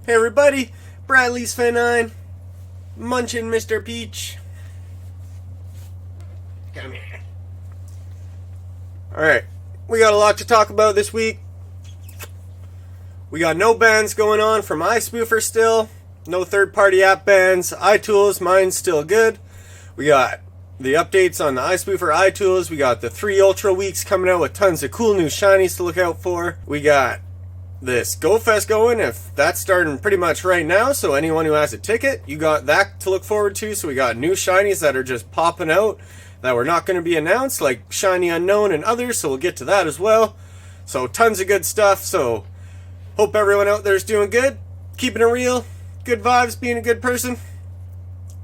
Hey everybody, Bradley's Phenine, munching Mr. Peach. Come here. Alright, we got a lot to talk about this week. We got no bans going on from iSpoofer still. No third-party app bans. iTools, mine's still good. We got the updates on the iSpoofer iTools. We got the 3 Ultra weeks coming out with tons of cool new shinies to look out for. We got this Go Fest going, if that's starting pretty much right now, so anyone who has a ticket, you got that to look forward to. So we got new shinies that are just popping out that were not going to be announced, like Shiny Unown and others, so we'll get to that as well. So tons of good stuff, so hope everyone out there is doing good, keeping it real, good vibes, being a good person.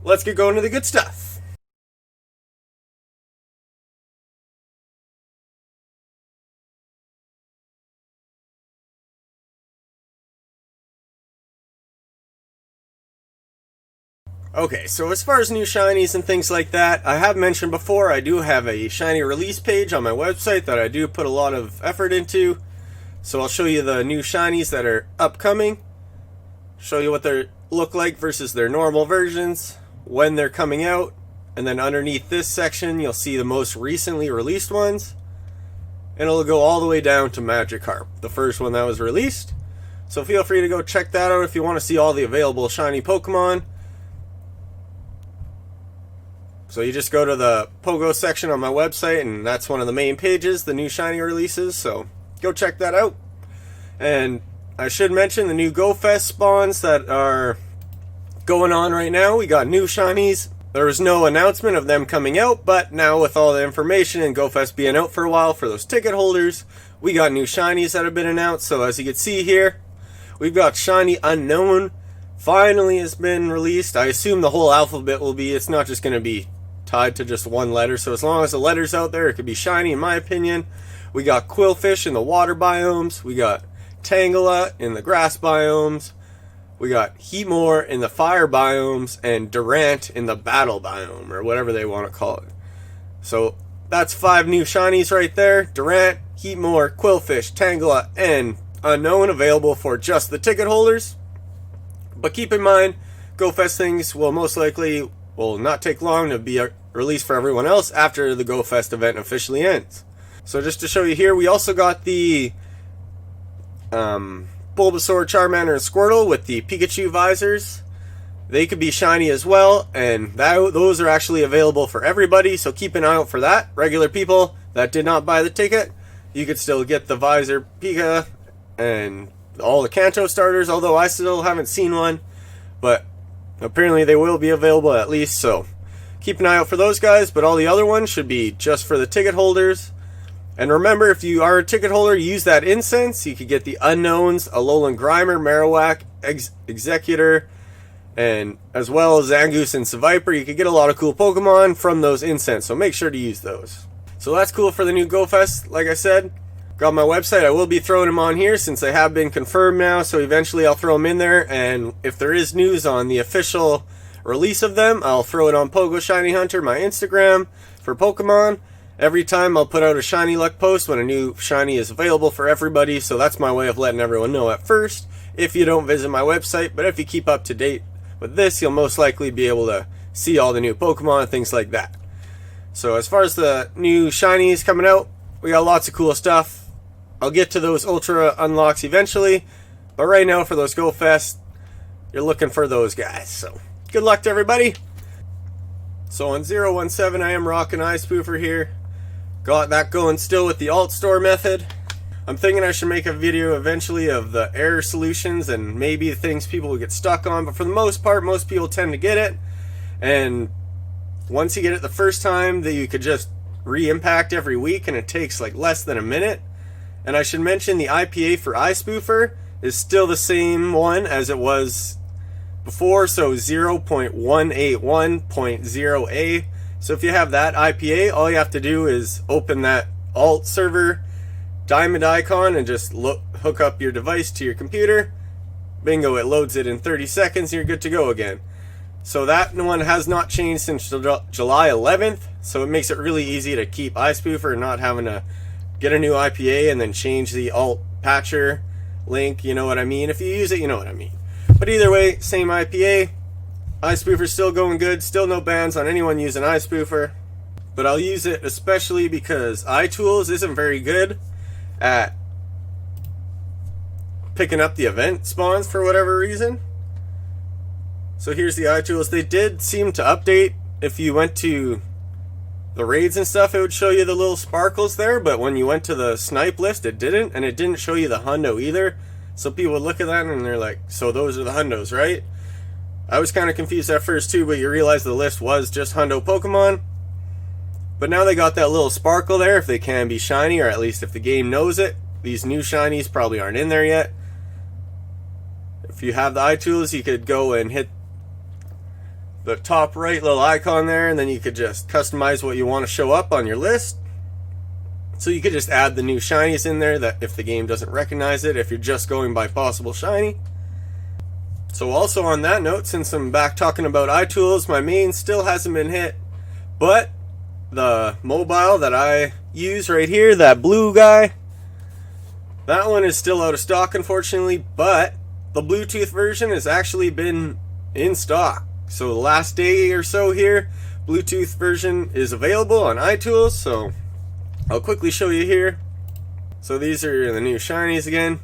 Let's get going to the good stuff. Okay, so as far as new shinies and things like that, I have mentioned before, I do have a shiny release page on my website that I do put a lot of effort into. So I'll show you the new shinies that are upcoming, show you what they look like versus their normal versions, when they're coming out, and then underneath this section you'll see the most recently released ones, and it'll go all the way down to Magikarp, the first one that was released. So feel free to go check that out if you want to see all the available shiny Pokemon. So you just go to the Pogo section on my website, and that's one of the main pages, the new shiny releases, so go check that out. And I should mention the new Go Fest spawns that are going on right now. We got new shinies. There was no announcement of them coming out, but now with all the information and Go Fest being out for a while for those ticket holders, we got new shinies that have been announced. So as you can see here, we've got Shiny Unown finally has been released. I assume the whole alphabet will be, it's not just going to be tied to just one letter, so as long as the letter's out there, it could be shiny in my opinion. We got Qwilfish in the water biomes, we got Tangela in the grass biomes, we got Heatmor in the fire biomes, and Durant in the battle biome, or whatever they want to call it. So that's 5 new shinies right there. Durant, Heatmor, Qwilfish, Tangela, and Unown available for just the ticket holders. But keep in mind, Go Fest things will most likely will not take long to be released for everyone else after the Go Fest event officially ends. So just to show you here, we also got the Bulbasaur, Charmander, and Squirtle with the Pikachu visors. They could be shiny as well, and those are actually available for everybody, so keep an eye out for that. Regular people that did not buy the ticket, you could still get the visor Pika and all the Kanto starters, although I still haven't seen one, but apparently they will be available at least, so keep an eye out for those guys. But all the other ones should be just for the ticket holders. And remember, if you are a ticket holder, use that incense. You could get the Unknowns, Alolan Grimer, Marowak, Executor, and as well as Zangoose and Seviper. You could get a lot of cool Pokemon from those incense, so make sure to use those. So that's cool for the new Go Fest, like I said. Got my website. I will be throwing them on here since they have been confirmed now, so eventually I'll throw them in there, and if there is news on the official release of them, I'll throw it on Pogo Shiny Hunter, my Instagram, for Pokemon. Every time I'll put out a Shiny Luck post when a new shiny is available for everybody, so that's my way of letting everyone know at first, if you don't visit my website. But if you keep up to date with this, you'll most likely be able to see all the new Pokemon and things like that. So as far as the new shinies coming out, we got lots of cool stuff. I'll get to those Ultra unlocks eventually, but right now for those Go Fest, you're looking for those guys. So good luck to everybody. So on 017, I am rocking iSpoofer here. Got that going still with the AltStore method. I'm thinking I should make a video eventually of the error solutions and maybe the things people will get stuck on, but for the most part, most people tend to get it. And once you get it the first time, that you could just re-impact every week, and it takes like less than a minute. And I should mention the IPA for iSpoofer is still the same one as it was before, so 0.181.0A. So if you have that IPA, all you have to do is open that alt server diamond icon and just hook up your device to your computer. Bingo, it loads it in 30 seconds and you're good to go again. So that one has not changed since July 11th, so it makes it really easy to keep iSpoofer and not having to get a new IPA and then change the alt patcher link, you know what I mean? If you use it, you know what I mean. But either way, same IPA. iSpoofer's still going good. Still no bans on anyone using iSpoofer. But I'll use it especially because iTools isn't very good at picking up the event spawns for whatever reason. So here's the iTools. They did seem to update. If you went to the raids and stuff, it would show you the little sparkles there, but when you went to the snipe list, it didn't, and it didn't show you the hundo either. So people would look at that and they're like, so those are the hundos, right? I was kind of confused at first too, but you realize the list was just hundo Pokemon. But now they got that little sparkle there if they can be shiny, or at least if the game knows it. These new shinies probably aren't in there yet. If you have the iTools, you could go and hit the top right little icon there, and then you could just customize what you want to show up on your list. So you could just add the new shinies in there that if the game doesn't recognize it, if you're just going by possible shiny. So also on that note, since I'm back talking about iTools, my main still hasn't been hit, but the mobile that I use right here, that blue guy, that one is still out of stock unfortunately, but the Bluetooth version has actually been in stock. So the last day or so here, Bluetooth version is available on iTools, so I'll quickly show you here. So these are the new shinies again.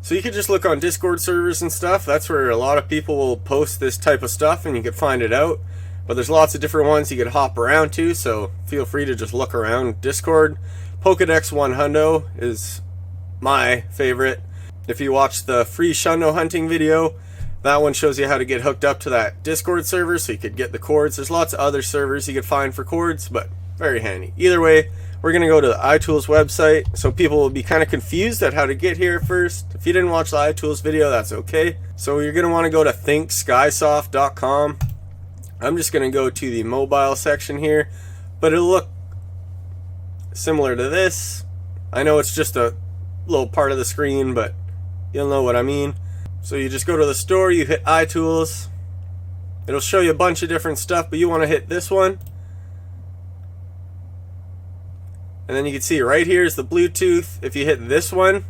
So you could just look on Discord servers and stuff. That's where a lot of people will post this type of stuff and you can find it out. But there's lots of different ones you could hop around to, so feel free to just look around Discord. Pokedex 1 Hundo is my favorite. If you watch the free Shundo hunting video, that one shows you how to get hooked up to that Discord server so you could get the cords. There's lots of other servers you could find for cords, but very handy. Either way, we're going to go to the iTools website, so people will be kind of confused at how to get here first. If you didn't watch the iTools video, that's okay. So you're going to want to go to thinkskysoft.com. I'm just going to go to the mobile section here, but it'll look similar to this. I know it's just a little part of the screen, but you'll know what I mean. So you just go to the store, you hit iTools. It'll show you a bunch of different stuff, but you want to hit this one. And then you can see right here is the Bluetooth. If you hit this one,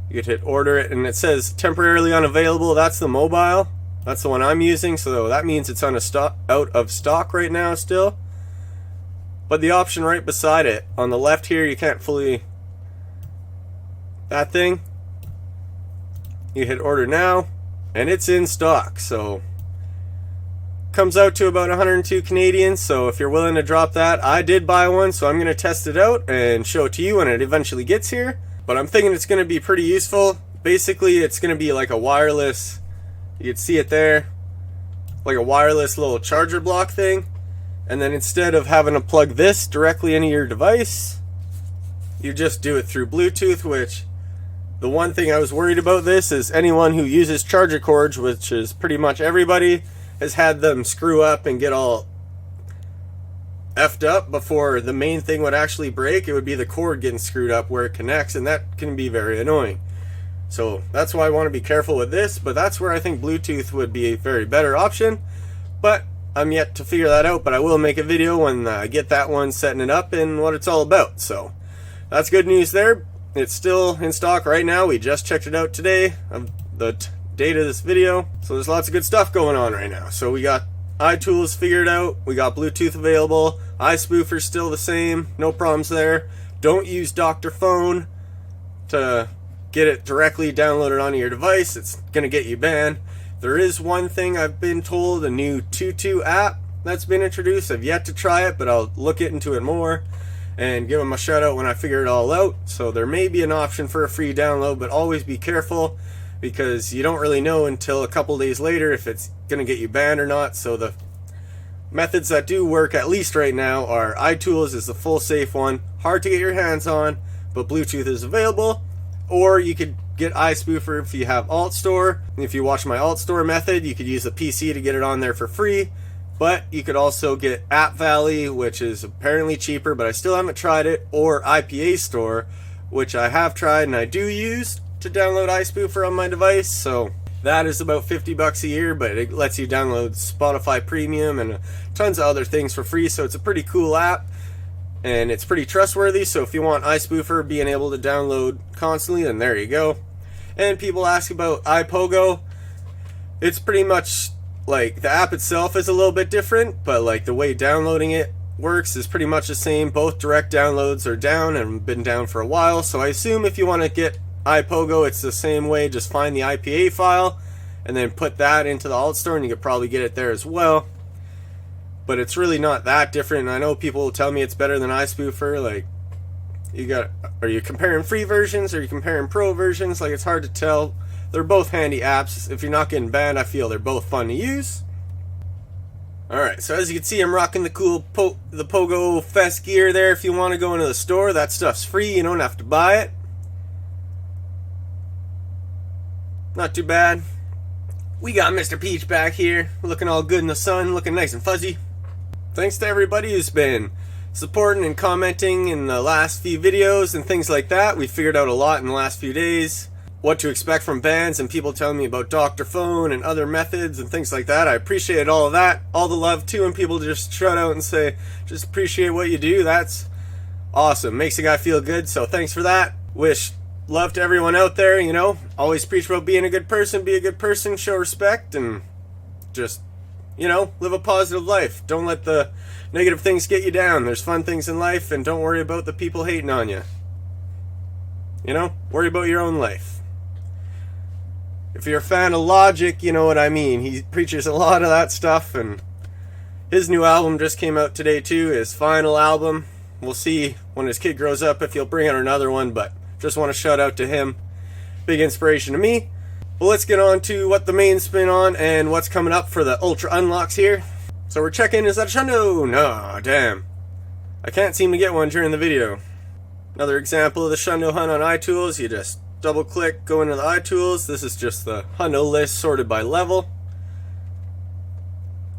you could hit order it, and it says temporarily unavailable. That's the mobile. That's the one I'm using, so that means it's out of stock right now still. But the option right beside it, on the left here, you can't fully... that thing, you hit order now and it's in stock. So comes out to about 102 Canadian. So if you're willing to drop that, I did buy one, so I'm going to test it out and show it to you when it eventually gets here. But I'm thinking it's going to be pretty useful. Basically it's going to be like a wireless, you can see it there, like a wireless little charger block thing. And then instead of having to plug this directly into your device, you just do it through Bluetooth, which the one thing I was worried about this is anyone who uses charger cords, which is pretty much everybody, has had them screw up and get all effed up before the main thing would actually break. It would be the cord getting screwed up where it connects, and that can be very annoying. So that's why I want to be careful with this, but that's where I think Bluetooth would be a very better option. But I'm yet to figure that out, but I will make a video when I get that one, setting it up and what it's all about. So that's good news there. It's still in stock right now. We just checked it out today, of the date of this video. So there's lots of good stuff going on right now. So we got iTools figured out. We got Bluetooth available. iSpoofer's still the same. No problems there. Don't use Dr. Phone to get it directly downloaded onto your device. It's going to get you banned. There is one thing I've been told, a new Tutu app that's been introduced. I've yet to try it, but I'll look into it more and give them a shout out when I figure it all out. So there may be an option for a free download, but always be careful because you don't really know until a couple days later if it's going to get you banned or not. So the methods that do work, at least right now, are iTools is the full safe one. Hard to get your hands on, but Bluetooth is available. Or you could get iSpoofer if you have AltStore. If you watch my AltStore method, you could use a PC to get it on there for free. But you could also get App Valley, which is apparently cheaper, but I still haven't tried it, or IPA Store, which I have tried and I do use to download iSpoofer on my device. So that is about $50 a year, but it lets you download Spotify Premium and tons of other things for free. So it's a pretty cool app. and it's pretty trustworthy. So if you want iSpoofer being able to download constantly, then there you go. And people ask about iPogo. It's pretty much like the app itself is a little bit different, but like the way downloading it works is pretty much the same. Both direct downloads are down and have been down for a while, so I assume if you want to get iPogo, it's the same way. Just find the IPA file and then put that into the AltStore, and you could probably get it there as well. But it's really not that different. I know people will tell me it's better than iSpoofer. Like, are you comparing free versions? Are you comparing pro versions? Like, it's hard to tell. They're both handy apps. If you're not getting banned, I feel they're both fun to use. Alright, so as you can see, I'm rocking the cool the Pogo Fest gear there. If you want to go into the store, that stuff's free. You don't have to buy it. Not too bad. We got Mr. Peach back here, looking all good in the sun, looking nice and fuzzy. Thanks to everybody who's been supporting and commenting in the last few videos and things like that. We figured out a lot in the last few days. What to expect from bands, and people telling me about Dr. Phone and other methods and things like that. I appreciate all of that. All the love too, and people just shout out and say, just appreciate what you do. That's awesome. Makes a guy feel good, so thanks for that. Wish love to everyone out there, you know. Always preach about being a good person, be a good person, show respect, and just, you know, live a positive life. Don't let the negative things get you down. There's fun things in life, and don't worry about the people hating on you. You know, worry about your own life. If you're a fan of Logic, you know what I mean. He preaches a lot of that stuff, and his new album just came out today too, his final album. We'll see when his kid grows up if he'll bring out another one, but just want to shout out to him. Big inspiration to me. Well, let's get on to what the main's been on and what's coming up for the Ultra Unlocks here. So we're checking, is that a Shundo? No, damn. I can't seem to get one during the video. Another example of the Shundo hunt on iTools. You just double click, go into the iTools. This is just the Hundo list sorted by level.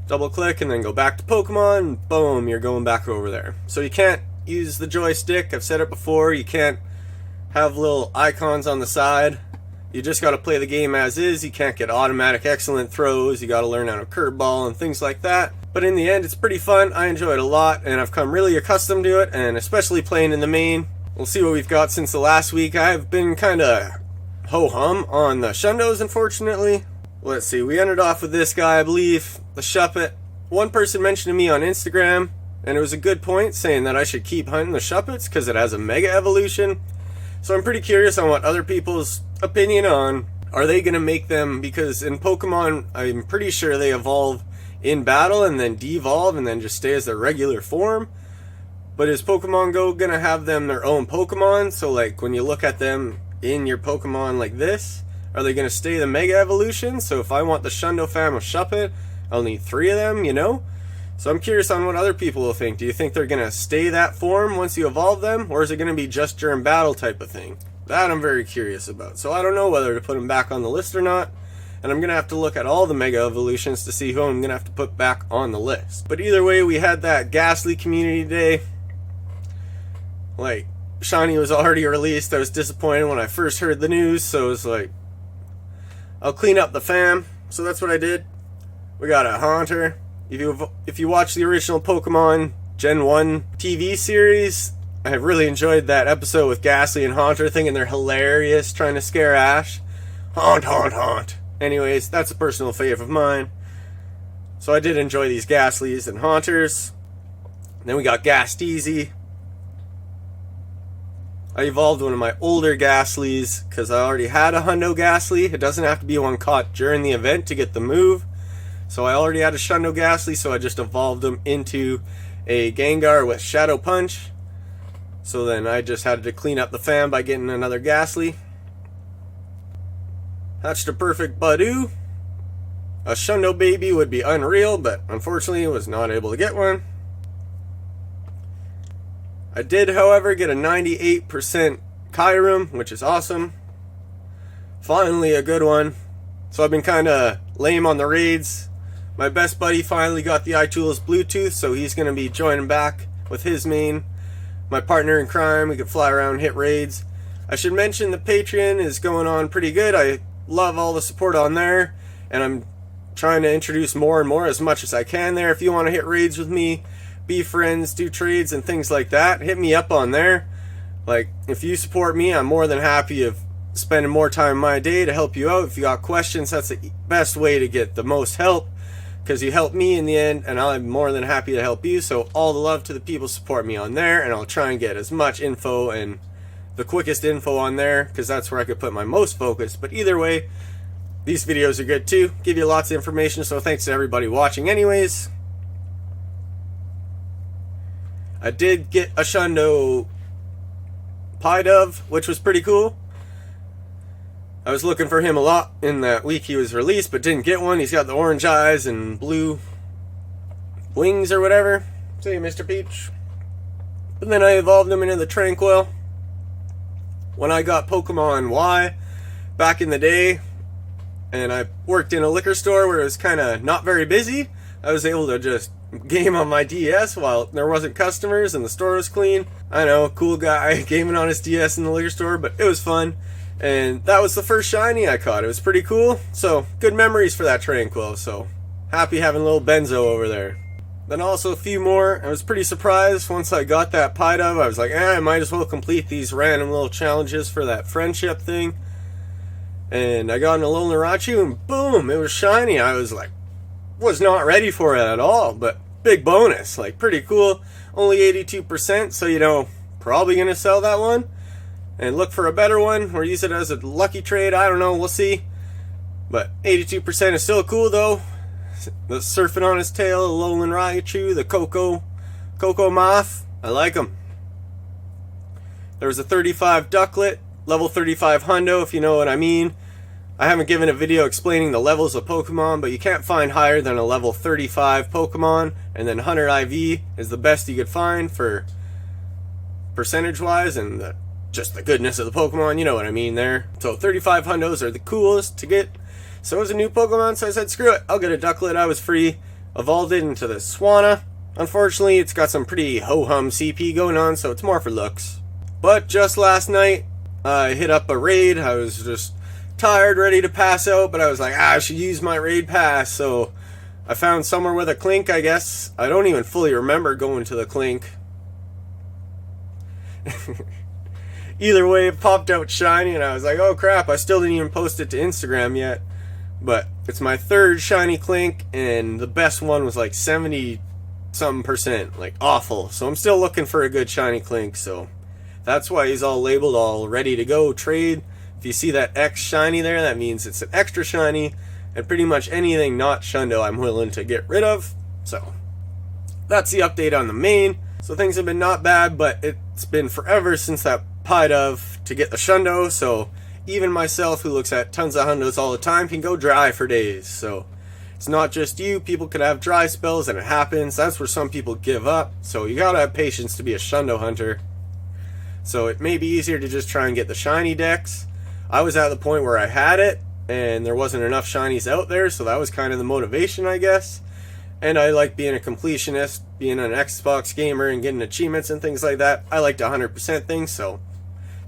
Double click and then go back to Pokemon, and boom, you're going back over there. So you can't use the joystick. I've said it before, you can't have little icons on the side. You just got to play the game as is. You can't get automatic excellent throws. You got to learn how to curveball and things like that. But in the end, it's pretty fun. I enjoy it a lot, and I've come really accustomed to it, and especially playing in the main. We'll see what we've got since the last week. I've been kind of ho-hum on the Shundos, unfortunately. Let's see, we ended off with this guy, I believe, the Shuppet. One person mentioned to me on Instagram, and it was a good point, saying that I should keep hunting the Shuppets because it has a Mega Evolution. So I'm pretty curious on what other people's opinion on. Are they going to make them, because in Pokemon, I'm pretty sure they evolve in battle and then devolve and then just stay as their regular form. But is Pokemon GO going to have them their own Pokemon? So like when you look at them in your Pokemon like this, are they going to stay the Mega Evolution? So if I want the Shundo fam of Shuppet, I'll need 3 of them, you know? So I'm curious on what other people will think. Do you think they're going to stay that form once you evolve them? Or is it going to be just during battle type of thing? That I'm very curious about. So I don't know whether to put them back on the list or not. And I'm going to have to look at all the Mega Evolutions to see who I'm going to have to put back on the list. But either way, we had that Ghastly Community Day. Like, Shiny was already released. I was disappointed when I first heard the news. So it was like, I'll clean up the fam. So that's what I did. We got a Haunter. If you watch the original Pokemon Gen 1 TV series, I have really enjoyed that episode with Ghastly and Haunter, thinking they're hilarious, trying to scare Ash. Haunt, haunt, haunt. Anyways, that's a personal fave of mine. So I did enjoy these Ghastlies and Haunters. Then we got Gasteezy. I evolved one of my older Ghastlies because I already had a Hundo Ghastly. It doesn't have to be one caught during the event to get the move. So I already had a Shundo Ghastly, so I just evolved him into a Gengar with Shadow Punch. So then I just had to clean up the fam by getting another Ghastly. Hatched a perfect Badoo. A Shundo baby would be unreal, but unfortunately I was not able to get one. I did, however, get a 98% Kyurem, which is awesome. Finally a good one. So I've been kind of lame on the raids. My best buddy finally got the iTools Bluetooth, so he's going to be joining back with his main. My partner in crime, we could fly around and hit raids. I should mention the Patreon is going on pretty good. I love all the support on there, and I'm trying to introduce more and more as much as I can there. If you want to hit raids with me, be friends, do trades and things like that, hit me up on there. Like, if you support me, I'm more than happy of spending more time in my day to help you out. If you got questions, that's the best way to get the most help, because you help me in the end, and I'm more than happy to help you. So all the love to the people support me on there, and I'll try and get as much info and the quickest info on there, because that's where I could put my most focus. But either way, these videos are good too, give you lots of information. So thanks to everybody watching anyways. I did get a Shundo Pie Dove, which was pretty cool. I was looking for him a lot in that week he was released, but didn't get one. He's got the orange eyes and blue wings or whatever. See, Mr. Peach. But then I evolved him into the Tranquil. When I got Pokemon Y back in the day, and I worked in a liquor store where it was kind of not very busy, I was able to just game on my DS while there wasn't customers and the store was clean. I know, cool guy gaming on his DS in the liquor store, but it was fun. And that was the first shiny I caught. It was pretty cool. So, good memories for that Tranquil. So, happy having little Benzo over there. Then also a few more. I was pretty surprised once I got that Pie Dove. I was like, I might as well complete these random little challenges for that friendship thing. And I got an Alolan Raichu and boom, it was shiny. I was like, was not ready for it at all, but big bonus, like pretty cool. Only 82%, so you know, probably gonna sell that one and look for a better one or use it as a lucky trade. I don't know, we'll see. But 82% is still cool though. The surfing on his tail, the Alolan Raichu, the Coco Moth, I like him. There was a 35 Ducklet, level 35 Hundo, if you know what I mean. I haven't given a video explaining the levels of Pokemon, but you can't find higher than a level 35 Pokemon, and then 100 IV is the best you could find for percentage-wise, and just the goodness of the Pokemon, you know what I mean there. So 35 Hundos are the coolest to get. So it was a new Pokemon, so I said, screw it, I'll get a Ducklet. I was free. Evolved it into the Swanna. Unfortunately, it's got some pretty ho-hum CP going on, so it's more for looks. But just last night, I hit up a raid. I was just tired, ready to pass out, but I was like, I should use my raid pass. So I found somewhere with a Clink, I guess. I don't even fully remember going to the Clink. Either way, it popped out shiny, and I was like, oh crap, I still didn't even post it to Instagram yet. But it's my third shiny Clink, and the best one was like 70-something%, like awful. So I'm still looking for a good shiny Clink, so that's why he's all labeled, all ready to go, trade. If you see that X shiny there, that means it's an extra shiny, and pretty much anything not Shundo I'm willing to get rid of. So that's the update on the main. So things have been not bad, but it's been forever since that Pie Dove to get the Shundo, so even myself, who looks at tons of Hundos all the time, can go dry for days. So it's not just you. People could have dry spells, and it happens. That's where some people give up. So you gotta have patience to be a Shundo hunter. So it may be easier to just try and get the shiny decks. I was at the point where I had it, and there wasn't enough shinies out there, so that was kind of the motivation, I guess. And I like being a completionist, being an Xbox gamer, and getting achievements and things like that. I like to 100% things, so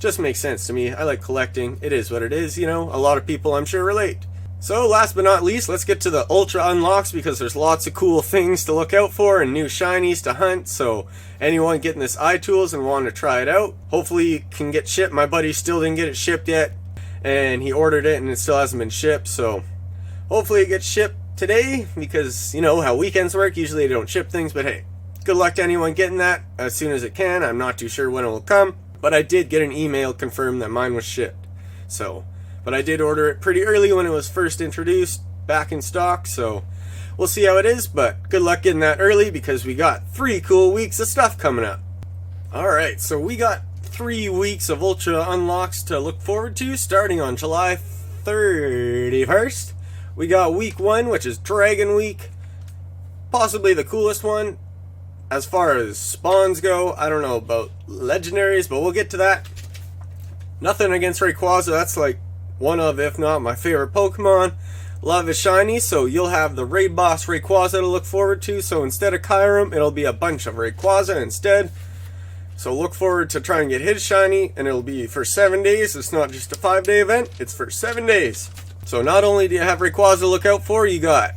just makes sense to me. I like collecting. It is what it is, you know. A lot of people, I'm sure, relate. So last but not least, let's get to the Ultra Unlocks, because there's lots of cool things to look out for and new shinies to hunt. So anyone getting this iTools and wanting to try it out, hopefully it can get shipped. My buddy still didn't get it shipped yet, and he ordered it and it still hasn't been shipped. So hopefully it gets shipped today, because you know how weekends work. Usually they don't ship things, but hey, good luck to anyone getting that as soon as it can. I'm not too sure when it will come, but I did get an email confirmed that mine was shipped. So, but I did order it pretty early when it was first introduced back in stock, so we'll see how it is, but good luck getting that early, because we got 3 cool weeks of stuff coming up. Alright, so we got 3 weeks of Ultra Unlocks to look forward to, starting on July 31st. We got week 1, which is Dragon Week. Possibly the coolest one. As far as spawns go, I don't know about legendaries, but we'll get to that. Nothing against Rayquaza, that's like one of, if not my favorite Pokemon. Love is shiny, so you'll have the raid boss Rayquaza to look forward to. So instead of Kyurem, it'll be a bunch of Rayquaza instead. So look forward to trying to get his shiny, and it'll be for 7 days. It's not just a 5-day event, it's for 7 days. So not only do you have Rayquaza to look out for, you got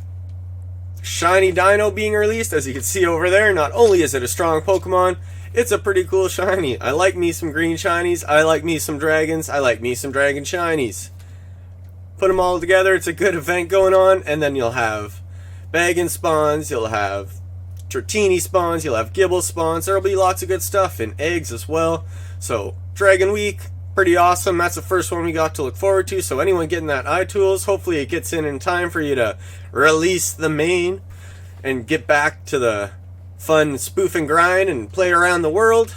shiny dino being released. As you can see over there, not only is it a strong Pokemon, it's a pretty cool shiny. I like me some green shinies, I like me some dragons, I like me some dragon shinies. Put them all together, it's a good event going on, and then you'll have Baggin spawns, you'll have Dratini spawns, you'll have Gibble spawns, there'll be lots of good stuff, and eggs as well. So, Dragon Week, pretty awesome. That's the first one we got to look forward to, so anyone getting that iTools, hopefully it gets in time for you to release the main and get back to the fun spoof and grind and play around the world.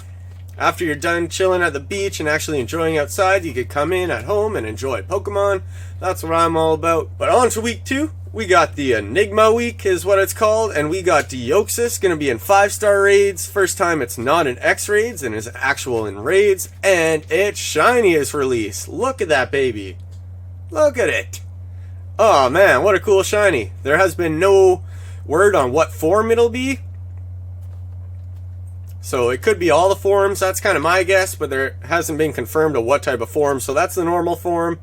After you're done chilling at the beach and actually enjoying outside, you could come in at home and enjoy Pokemon. That's what I'm all about. But on to week 2. We got the Enigma week is what it's called, and we got Deoxys going to be in 5-star raids. First time it's not in X raids and is actual in raids, and its shiny is released. Look at that baby. Look at it. Oh man, what a cool shiny. There has been no word on what form it'll be, so it could be all the forms. That's kind of my guess, but there hasn't been confirmed of what type of form, so that's the normal form.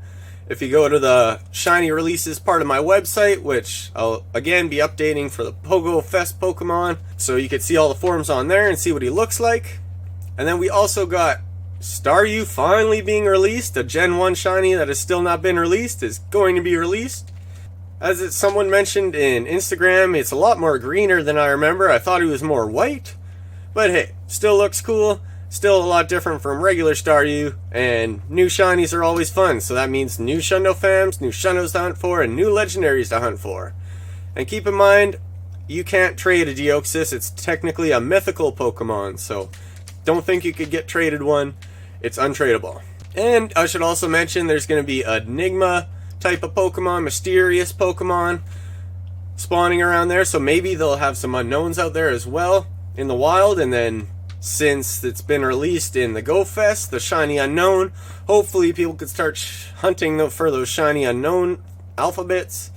If you go to the shiny releases part of my website, which I'll again be updating for the Pogo Fest Pokemon, so you can see all the forms on there and see what he looks like. And then we also got Staryu finally being released. A Gen 1 shiny that has still not been released is going to be released. As someone mentioned in Instagram, it's a lot more greener than I remember. I thought he was more white, but hey, still looks cool. Still a lot different from regular Staryu, and new shinies are always fun, so that means new Shundo fams, new Shundos to hunt for, and new legendaries to hunt for. And keep in mind, you can't trade a Deoxys. It's technically a mythical Pokemon, so don't think you could get traded one. It's untradeable. And I should also mention there's going to be an Enigma type of Pokemon, mysterious Pokemon spawning around there, so maybe they'll have some unknowns out there as well in the wild. And then since it's been released in the Go Fest, the shiny unknown, hopefully people could start hunting for those shiny unknown alphabets,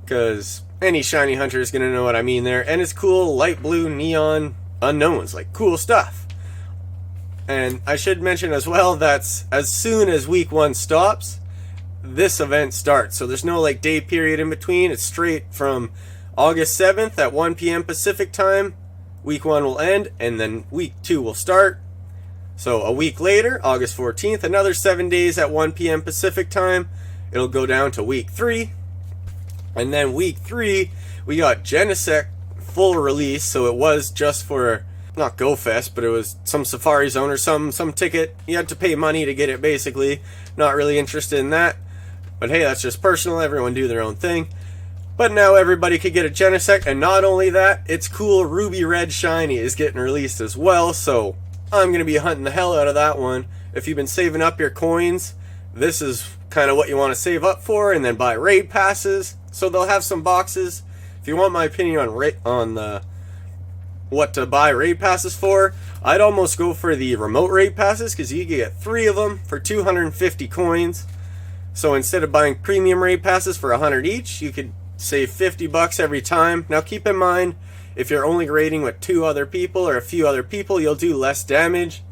because any shiny hunter is going to know what I mean there. And it's cool, light blue neon unknowns, like cool stuff. And I should mention as well that as soon as week 1 stops, this event starts. So there's no like day period in between. It's straight from August 7th at 1 p.m. Pacific time. Week 1 will end, and then week 2 will start. So a week later, August 14th, another 7 days at 1 p.m. Pacific time. It'll go down to week 3. And then week 3, we got Genesect full release. So it was just for, not Go Fest, but it was some Safari Zone or some ticket. You had to pay money to get it, basically. Not really interested in that. But hey, that's just personal. Everyone do their own thing. But now everybody could get a Genesect, and not only that, its cool Ruby Red Shiny is getting released as well, so I'm going to be hunting the hell out of that one. If you've been saving up your coins, this is kind of what you want to save up for, and then buy raid passes. So they'll have some boxes. If you want my opinion on what to buy raid passes for, I'd almost go for the remote raid passes, because you can get 3 of them for 250 coins. So instead of buying premium raid passes for 100 each, you could save $50 every time. Now keep in mind, if you're only raiding with 2 other people or a few other people, you'll do less damage,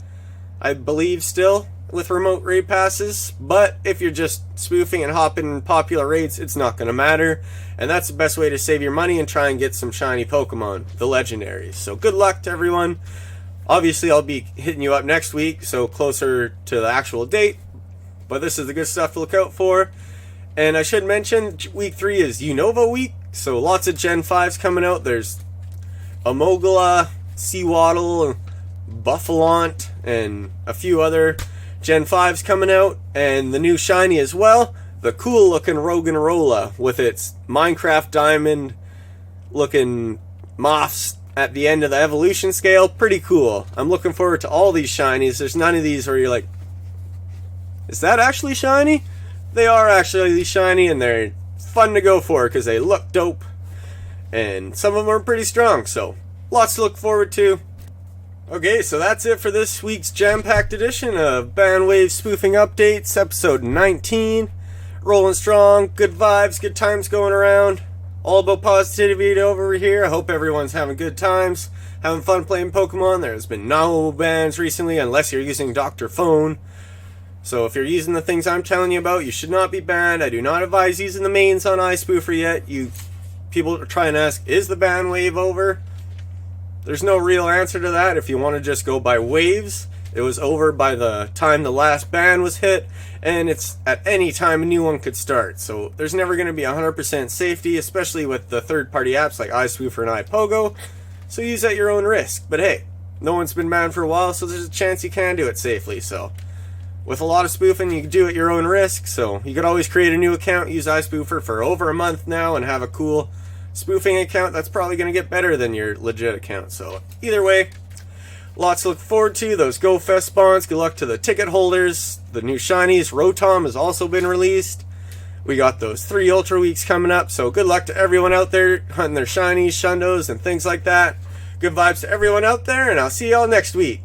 I believe, still with remote raid passes. But if you're just spoofing and hopping in popular raids, it's not going to matter, and that's the best way to save your money and try and get some shiny Pokemon, the legendaries. So good luck to everyone. Obviously I'll be hitting you up next week, so closer to the actual date, but this is the good stuff to look out for. And I should mention, week 3 is Unova week, so lots of Gen 5s coming out. There's Amogola, Seawaddle, Buffalont, and a few other Gen 5s coming out. And the new shiny as well, the cool looking Roggenrola with its Minecraft diamond looking moths at the end of the evolution scale. Pretty cool. I'm looking forward to all these shinies. There's none of these where you're like, is that actually shiny? They are actually shiny, and they're fun to go for because they look dope, and some of them are pretty strong, so lots to look forward to. Okay, so that's it for this week's jam-packed edition of Bandwave Spoofing Updates, episode 19. Rolling strong, good vibes, good times going around. All about positivity over here. I hope everyone's having good times, having fun playing Pokemon. There's been no bans recently, unless you're using Dr. Phone. So if you're using the things I'm telling you about, you should not be banned. I do not advise using the mains on iSpoofer yet. You people try and ask, is the ban wave over? There's no real answer to that. If you want to just go by waves, it was over by the time the last ban was hit, and it's at any time a new one could start. So there's never going to be 100% safety, especially with the third-party apps like iSpoofer and iPogo. So use at your own risk. But hey, no one's been banned for a while, so there's a chance you can do it safely. So with a lot of spoofing, you can do it at your own risk. So you could always create a new account, use iSpoofer for over a month now, and have a cool spoofing account that's probably going to get better than your legit account. So either way, lots to look forward to. Those Go Fest spawns. Good luck to the ticket holders. The new shinies. Rotom has also been released. We got those 3 Ultra Weeks coming up. So good luck to everyone out there hunting their shinies, Shundos, and things like that. Good vibes to everyone out there, and I'll see y'all next week.